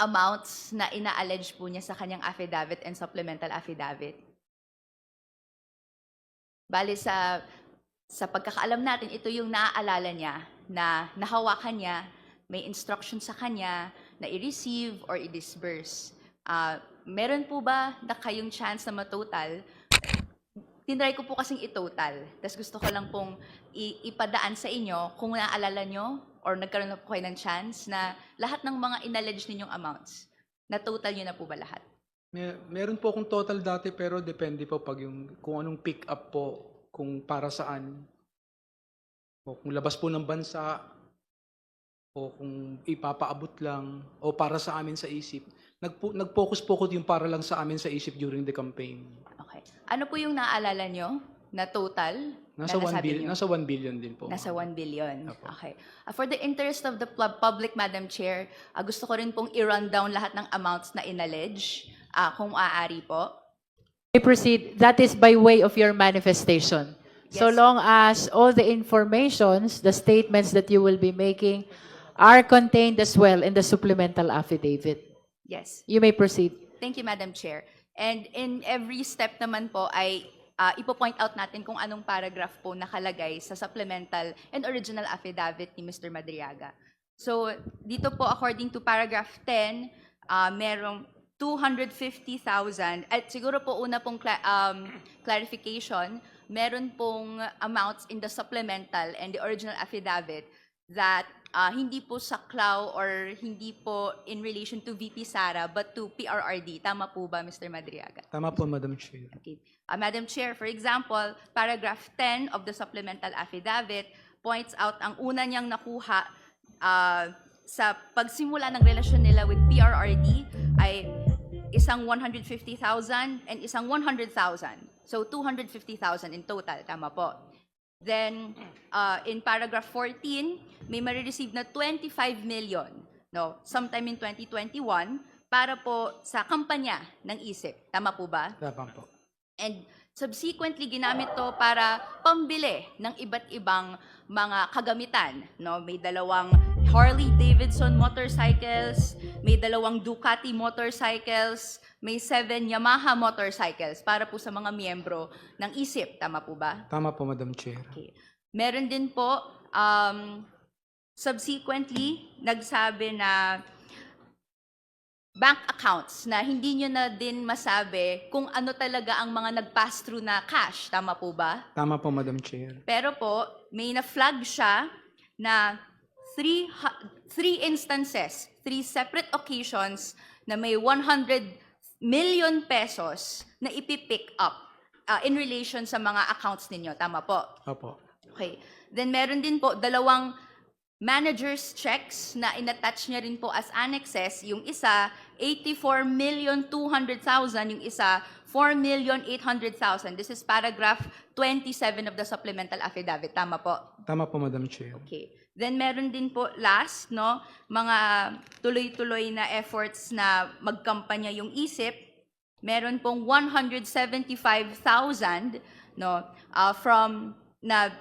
amounts na ina-allege po niya sa kanyang affidavit and supplemental affidavit. Bale sa pagkakaalam natin, ito yung naaalala niya na nahawakan niya, may instruction sa kanya na i-receive or i-disburse. Meron po ba na kayong chance na matotal? Tinry ko po kasing i-total. Tapos gusto ko lang pong ipadaan sa inyo kung naaalala nyo or nagkaroon na po kayo ng chance na lahat ng mga inallege ninyong amounts, na total nyo na po ba lahat? Meron po akong total dati pero depende po kung anong pick up po, kung para saan, o kung labas po ng bansa, o kung ipapaabot lang, o para sa amin sa isip. Nag-focus po ko yung para lang sa amin sa isip during the campaign. Okay. Ano po yung naaalala nyo na total? Nasa na 1 nasabi billion, nyo? nasa 1 billion din po. Nasa 1 billion. Apo. Okay. For the interest of the public, Madam Chair, gusto ko rin pong i-run down lahat ng amounts na inallege, kung maaari po. May proceed. That is by way of your manifestation. So Yes. long as all the informations, the statements that you will be making are contained as well in the supplemental affidavit. Yes. You may proceed. Thank you, Madam Chair. And in every step naman po ay ipo-point out natin kung anong paragraph po nakalagay sa supplemental and original affidavit ni Mr. Madriaga. So, dito po according to paragraph 10, merong 250,000 at siguro po una pong clarification, meron pong amounts in the supplemental and the original affidavit that hindi po saklaw or hindi po in relation to VP Sara but to PRRD. Tama po ba, Mr. Madriaga? Tama po, Madam Chair. Okay. Madam Chair, for example, paragraph 10 of the supplemental affidavit points out ang una niyang nakuha sa pagsimula ng relasyon nila with PRRD ay isang 150,000 and isang 100,000. So 250,000 in total. Tama po. Then, in paragraph 14, may marireceive na 25 million, no, sometime in 2021, para po sa kampanya ng ISIP. Tama po ba? Tama po. And subsequently, ginamit to para pambili ng iba't ibang mga kagamitan. No? May dalawang Harley-Davidson motorcycles, may dalawang Ducati motorcycles, may 7 Yamaha motorcycles para po sa mga miyembro ng ISIP. Tama po ba? Tama po, Madam Chair. Okay. Meron din po, subsequently, nagsabi na bank accounts na hindi nyo na din masabi kung ano talaga ang mga nag-pass through na cash. Tama po ba? Tama po, Madam Chair. Pero po, may na-flag siya na three instances, 3 separate occasions na may 100 million pesos na ipipick up in relation sa mga accounts ninyo. Tama po? Opo. Okay. Then meron din po dalawang manager's checks na inattach niya rin po as annexes. Yung isa, 84,200,000. Yung isa, 4,800,000. This is paragraph 27 of the supplemental affidavit. Tama po? Tama po, Madam Chair. Okay. Then meron din po last, no, mga tuloy-tuloy na efforts na magkampanya yung ISIP. Meron pong 175,000, no, from na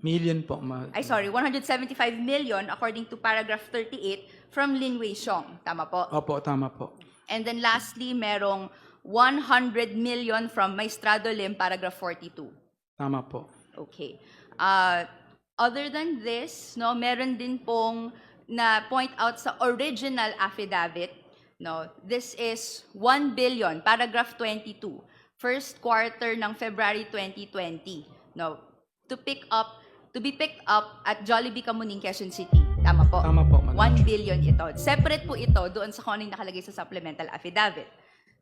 Million po, 175 million according to paragraph 38 from Lin Wei Xiong. Tama po? Opo, tama po. And then lastly, merong 100 million from Maestrado Lim, paragraph 42. Tama po. Okay. Other than this, no, meron din pong na point out sa original affidavit, no. This is 1 billion, paragraph 22, first quarter ng February 2020, no, to be picked up at Jollibee Kamuning, Quezon City. Tama po? Tama po, Madam 1 billion ito. Separate po ito doon sa kung ano yung nakalagay sa supplemental affidavit.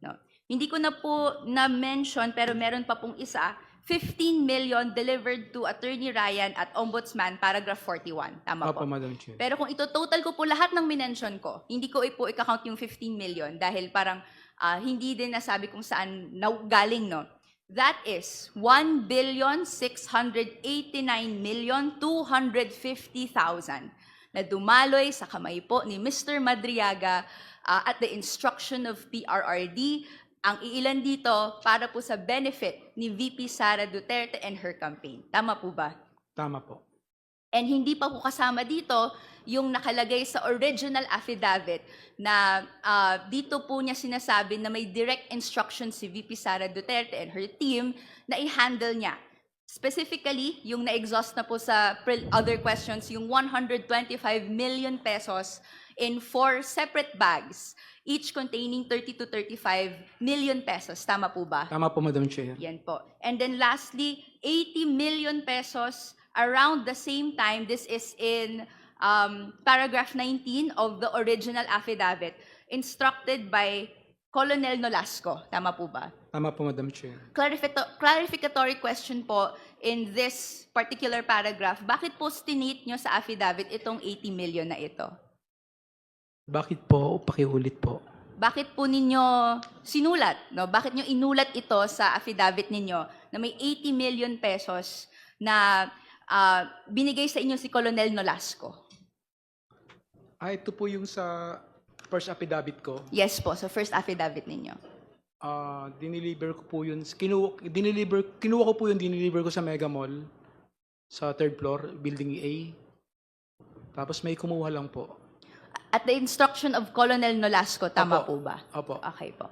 No. Hindi ko na po na-mention pero meron pa pong isa, 15 million delivered to Attorney Ryan at Ombudsman, paragraph 41. Tama Opo, po? Madam Chair. Pero kung ito-total ko po lahat ng minention ko, hindi ko po i-count yung 15 million dahil parang hindi din nasabi kung saan galing, no? That is 1,689,250,000 na dumaloy sa kamay po ni Mr. Madriaga at the instruction of PRRD. Ang iilan dito para po sa benefit ni VP Sara Duterte and her campaign. Tama po ba? Tama po. And hindi pa po kasama dito yung nakalagay sa original affidavit na dito po niya sinasabi na may direct instruction si VP Sara Duterte and her team na i-handle niya. Specifically, yung na-exhaust na po sa other questions, yung 125 million pesos in 4 separate bags, each containing 30 to 35 million pesos. Tama po ba? Tama po, Madam Chair. Yan po. And then lastly, 80 million pesos around the same time. This is in paragraph 19 of the original affidavit, instructed by Colonel Nolasco. Tama po ba? Tama po, Madam Chair. Clarificatory question po in this particular paragraph. Bakit po stinate nyo sa affidavit itong 80 million na ito? Bakit po? Pakiulit po. Bakit po ninyo sinulat? No? Bakit nyo inulat ito sa affidavit ninyo na may 80 million pesos na binigay sa inyo si Colonel Nolasco? Ito po yung sa first affidavit ko. Yes po, sa first affidavit ninyo. Dineliver ko po yun. Kinuha ko po yun, dineliver ko sa Mega Mall sa 3rd floor, building A. Tapos may kumuha lang po. At the instruction of Colonel Nolasco, tama Opo. po ba? Opo. Okay po.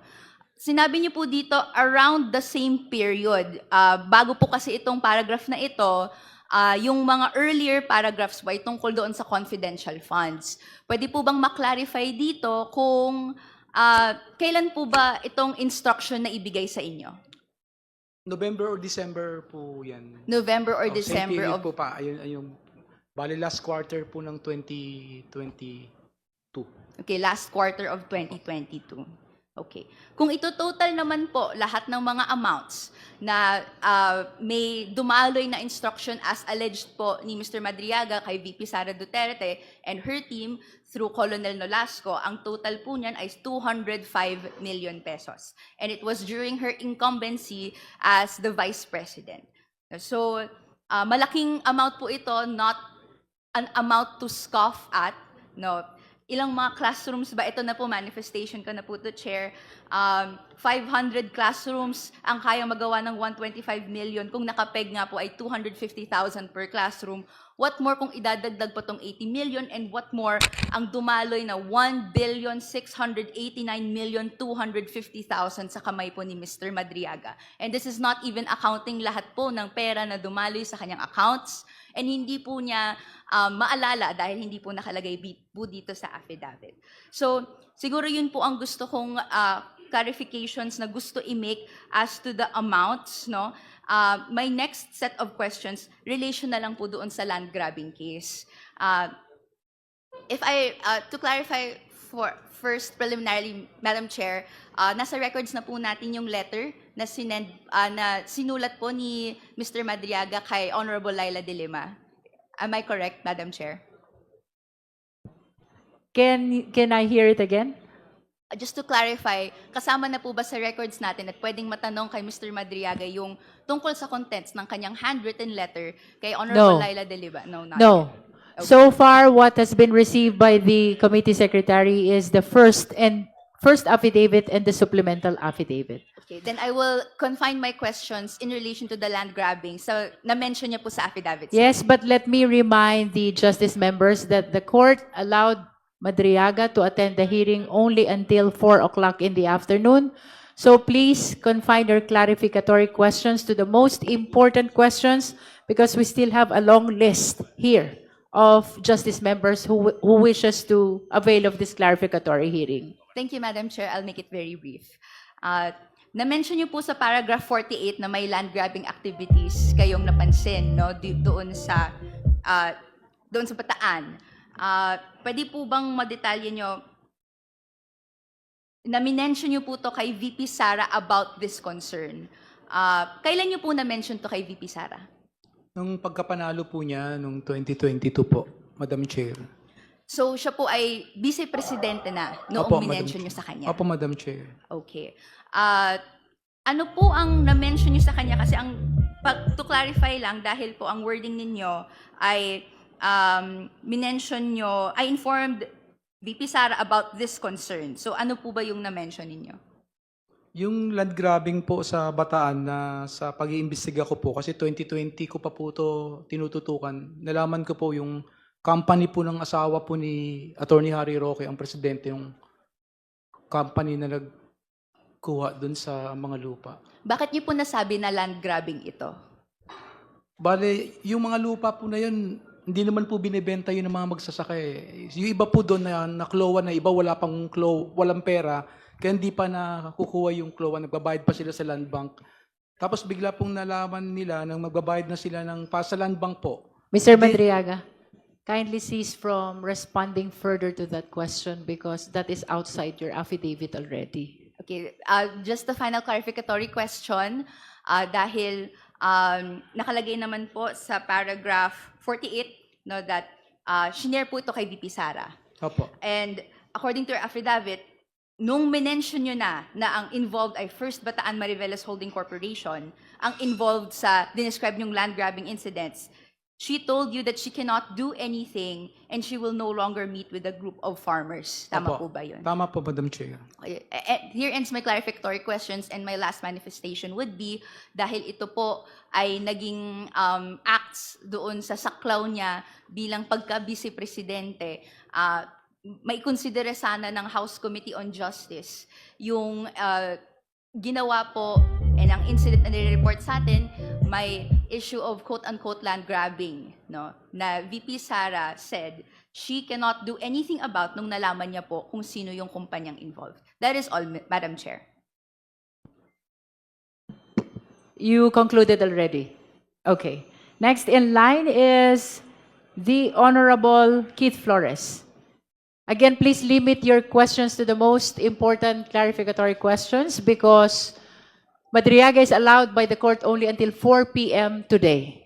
Sinabi niyo po dito, around the same period, bago po kasi itong paragraph na ito, yung mga earlier paragraphs ba tungkol doon sa confidential funds. Pwede po bang maklarify dito kung kailan po ba itong instruction na ibigay sa inyo? November or December po yan. November or Same December period of... po pa. Ayun, bali last quarter po ng 2022. Okay, last quarter of 2022. Okay. Kung ito total naman po lahat ng mga amounts na may dumaloy na instruction as alleged po ni Mr. Madriaga kay VP Sara Duterte and her team through Colonel Nolasco, ang total po niyan ay 205 million pesos. And it was during her incumbency as the Vice President. So, malaking amount po ito, not an amount to scoff at, no. Ilang mga classrooms ba? Ito na po, manifestation ko na po to, Chair. 500 classrooms ang kaya magawa ng 125 million. Kung nakapeg nga po ay 250,000 per classroom. What more kung idadagdag po tong 80 million, and what more ang dumaloy na 1,689,250,000 sa kamay po ni Mr. Madriaga. And this is not even accounting lahat po ng pera na dumaloy sa kanyang accounts, and hindi po niya maalala dahil hindi po nakalagay po dito sa affidavit. So, siguro yun po ang gusto kong clarifications na gusto i-make as to the amounts, no? My next set of questions, relation na lang po doon sa land grabbing case. To clarify first preliminarily, Madam Chair, nasa records na po natin yung letter na sinulat po ni Mr. Madriaga kay Honorable Laila de Lima. Am I correct, Madam Chair? Can I hear it again? Just to clarify, kasama na po ba sa records natin at pwedeng matanong kay Mr. Madriaga yung tungkol sa contents ng kanyang handwritten letter kay Honorable No. Laila de Lima? No, not No. yet. Okay. So far, what has been received by the committee secretary is the first affidavit and the supplemental affidavit. Okay, then I will confine my questions in relation to the land grabbing. So, na-mention niya po sa affidavit. Yes, but let me remind the justice members that the court allowed Madriaga to attend the hearing only until 4 o'clock in the afternoon. So please confine your clarificatory questions to the most important questions, because we still have a long list here of justice members who wishes to avail of this clarificatory hearing. Thank you, Madam Chair. I'll make it very brief. Na-mention niyo po sa paragraph 48 na may land grabbing activities kayong napansin, no, doon sa Bataan. Pwede po bang madetalye niyo, na-mention niyo po to kay VP Sara about this concern. Kailan niyo po na-mention to kay VP Sara? Nung pagkapanalo po niya, nung 2022 po, Madam Chair. So, siya po ay vice-presidente na noong Opo, Madam minention niyo sa kanya? Opo, Madam Chair. Okay. Ano po ang na-mention niyo sa kanya? Kasi to clarify lang, dahil po ang wording ninyo ay minention niyo, I informed VP Sara about this concern. So ano po ba yung na-mention ninyo? Yung land grabbing po sa Bataan na sa pag-iimbestiga ko po, kasi 2020 ko pa po ito tinututukan, nalaman ko po yung company po ng asawa po ni Attorney Harry Roque ang presidente yung company na nagkuha dun sa mga lupa. Bakit niyo po nasabi na land grabbing ito? Bale, yung mga lupa po na yun, hindi naman po binibenta yun ng mga magsasaka eh. Yung iba po doon na naklowa na iba, wala pang walang pera, kaya hindi pa nakukuha yung klowa, nagbabayad pa sila sa land bank. Tapos bigla pong nalaman nila nang magbabayad na sila ng pa sa land bank po. Mr. Madriaga, kindly cease from responding further to that question because that is outside your affidavit already. Okay, just the final clarificatory question, dahil nakalagay naman po sa paragraph 48 no, that shinare po ito kay VP Sara. Opo. And according to your affidavit, nung minention nyo na ang involved ay First Bataan Mariveles Holding Corporation, ang involved sa dinescribe yung land grabbing incidents, she told you that she cannot do anything and she will no longer meet with a group of farmers. Tama Opo. po ba yun? Tama po, Madam Chair. Okay. Here ends my clarificatory questions, and my last manifestation would be, dahil ito po ay naging acts doon sa saklaw niya bilang pagka-vice presidente, may consider sana ng House Committee on Justice yung ginawa po and ang incident na nire-report sa atin, may issue of quote-unquote land grabbing, no? Na VP Sara said she cannot do anything about nung nalaman niya po kung sino yung kumpanyang involved. That is all, Madam Chair. You concluded already. Okay. Next in line is the Honorable Keith Flores. Again, please limit your questions to the most important clarificatory questions because Madriaga is allowed by the court only until 4 p.m. today.